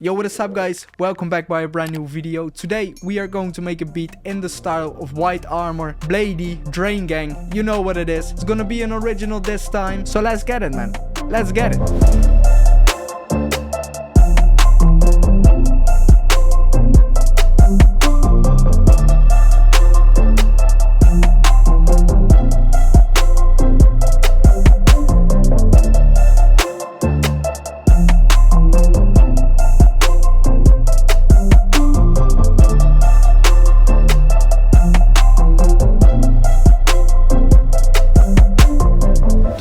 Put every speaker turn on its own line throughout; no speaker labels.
Yo, what is up guys? Welcome back by a brand new video. Today we are going to make a beat in the style of WHITEARMOR, BLADEE, Drain Gang. You know what it is. It's gonna be an original this time. So let's get it, man. Let's get it.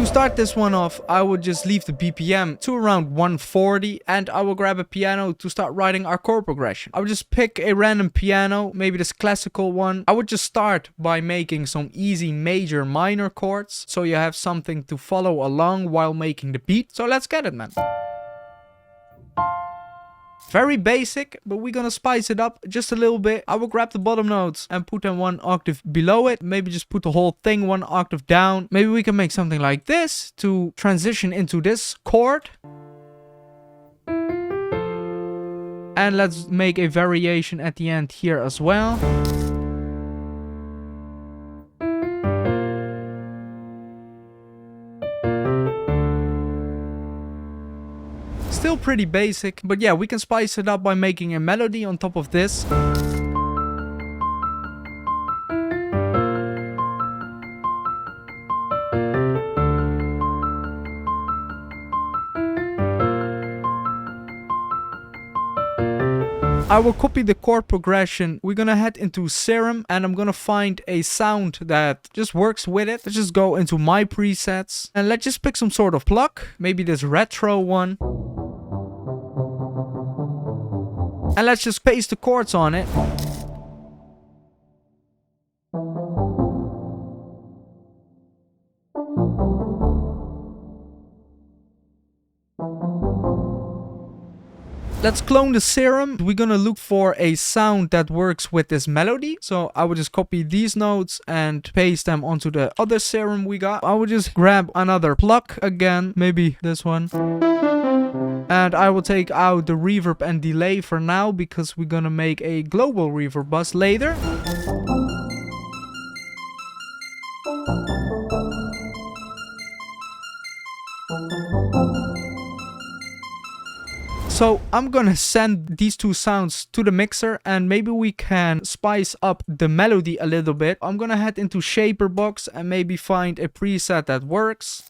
Start this one off, I would just leave the BPM to around 140 and I will grab a piano to start writing our chord progression. I would just pick a random piano, maybe this classical one. I would just start by making some easy major minor chords so you have something to follow along while making the beat. So let's get it, man. Very basic, but we're gonna spice it up just a little bit. I will grab the bottom notes and put them one octave below it. Maybe just put the whole thing one octave down. Maybe we can make something like this to transition into this chord. And let's make a variation at the end here as well. Still pretty basic, but yeah, we can spice it up by making a melody on top of this. I will copy the chord progression. We're gonna head into Serum and I'm gonna find a sound that just works with it. Let's just go into my presets and let's just pick some sort of pluck. Maybe this retro one. And let's just paste the chords on it. Let's clone the Serum. We're gonna look for a sound that works with this melody. So I will just copy these notes and paste them onto the other Serum we got. I will just grab another pluck again, maybe this one. And I will take out the reverb and delay for now because we're gonna make a global reverb bus later. So I'm gonna send these two sounds to the mixer and maybe we can spice up the melody a little bit. I'm gonna head into Shaper Box and maybe find a preset that works.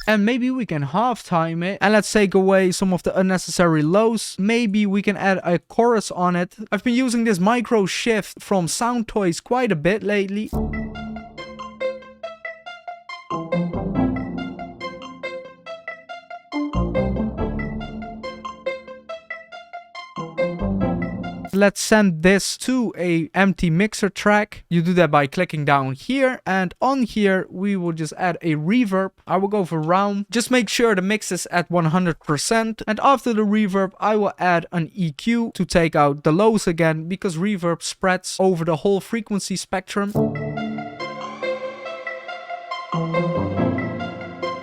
And maybe we can half time it and let's take away some of the unnecessary lows. Maybe we can add a chorus on it. I've been using this micro shift from Sound Toys quite a bit lately. Let's send this to a empty mixer track. You do that by clicking down here and on here we will just add a reverb. I will go for round. Just make sure the mix is at 100% and after the reverb I will add an EQ to take out the lows again because reverb spreads over the whole frequency spectrum.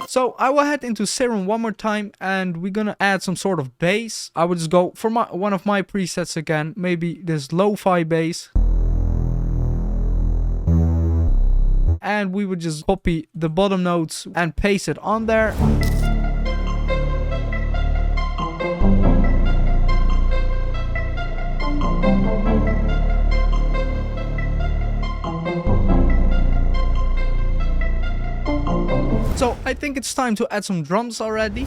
So I will head into Serum one more time and we're gonna add some sort of bass. I will just go for one of my presets again, maybe this lo-fi bass. And we would just copy the bottom notes and paste it on there. So I think it's time to add some drums already.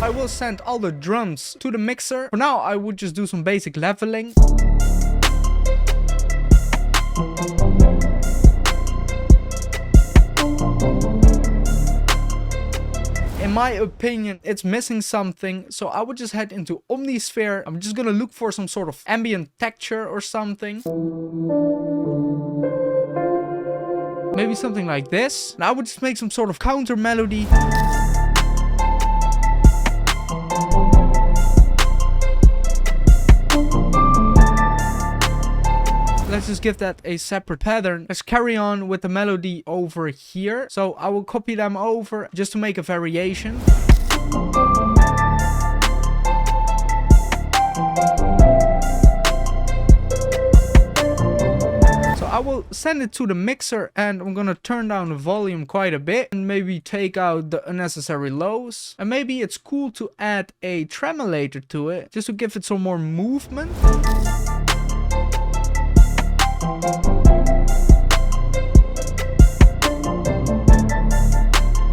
I will send all the drums to the mixer. For now, I would just do some basic leveling. my opinion, it's missing something. So I would just head into WHITEARMOR. I'm just gonna look for some sort of ambient texture or something. Maybe something like this. And I would just make some sort of counter melody. Let's just give that a separate pattern. Let's carry on with the melody over here. So I will copy them over just to make a variation. So I will send it to the mixer and I'm gonna turn down the volume quite a bit and maybe take out the unnecessary lows. And maybe it's cool to add a tremolator to it just to give it some more movement.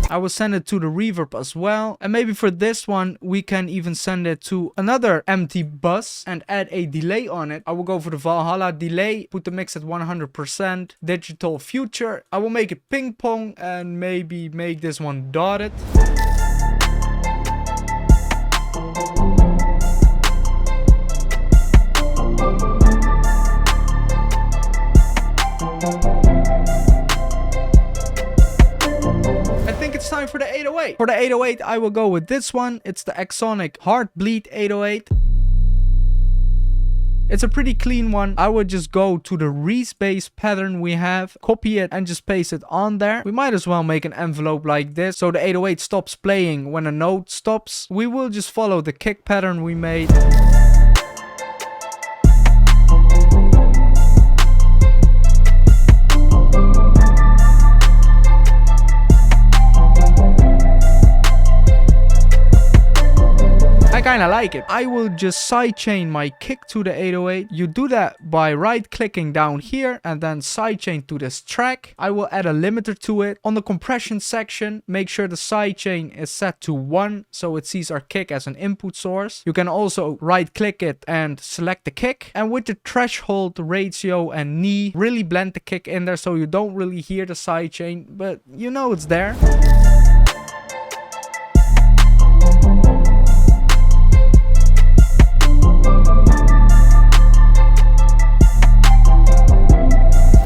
I will send it to the reverb as well. And maybe for this one, we can even send it to another empty bus and add a delay on it. I will go for the Valhalla delay, put the mix at 100%, digital future. I will make it ping pong and maybe make this one dotted. Time for the 808. For the 808, I will go with this one. It's the Exonic Heartbleed 808. It's a pretty clean one. I would just go to the Reese bass pattern we have, copy it and just paste it on there. We might as well make an envelope like this so the 808 stops playing when a note stops. We will just follow the kick pattern we made. I kinda like it. I will just sidechain my kick to the 808. You do that by right clicking down here and then sidechain to this track. I will add a limiter to it. On the compression section, make sure the sidechain is set to 1 so it sees our kick as an input source. You can also right click it and select the kick. And with the threshold, ratio and knee, really blend the kick in there so you don't really hear the sidechain, but you know it's there.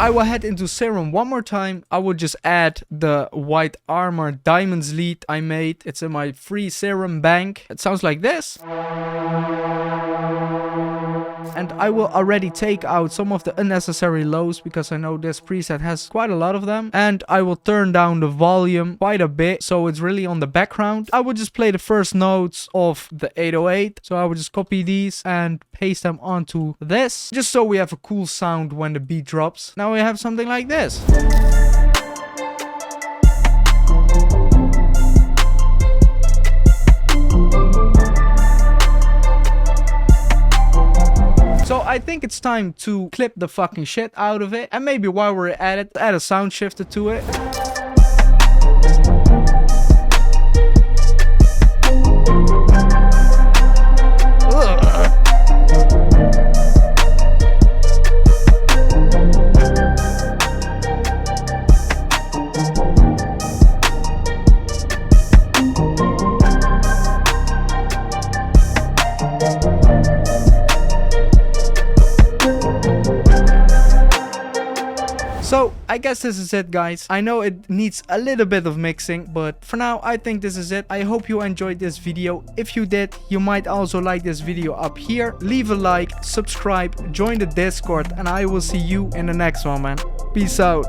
I will head into Serum one more time. I will just add the WHITEARMOR Diamonds lead I made. It's in my free Serum bank. It sounds like this. And I will already take out some of the unnecessary lows because I know this preset has quite a lot of them. And I will turn down the volume quite a bit so it's really on the background. I will just play the first notes of the 808. So I will just copy these and paste them onto this just so we have a cool sound when the beat drops. Now we have something like this. So I think it's time to clip the fucking shit out of it. And maybe while we're at it, add a sound shifter to it. So I guess this is it, guys. I know it needs a little bit of mixing, but for now I think this is it. I hope you enjoyed this video. If you did, you might also like this video up here. Leave a like, subscribe, join the Discord, and I will see you in the next one, man. Peace out.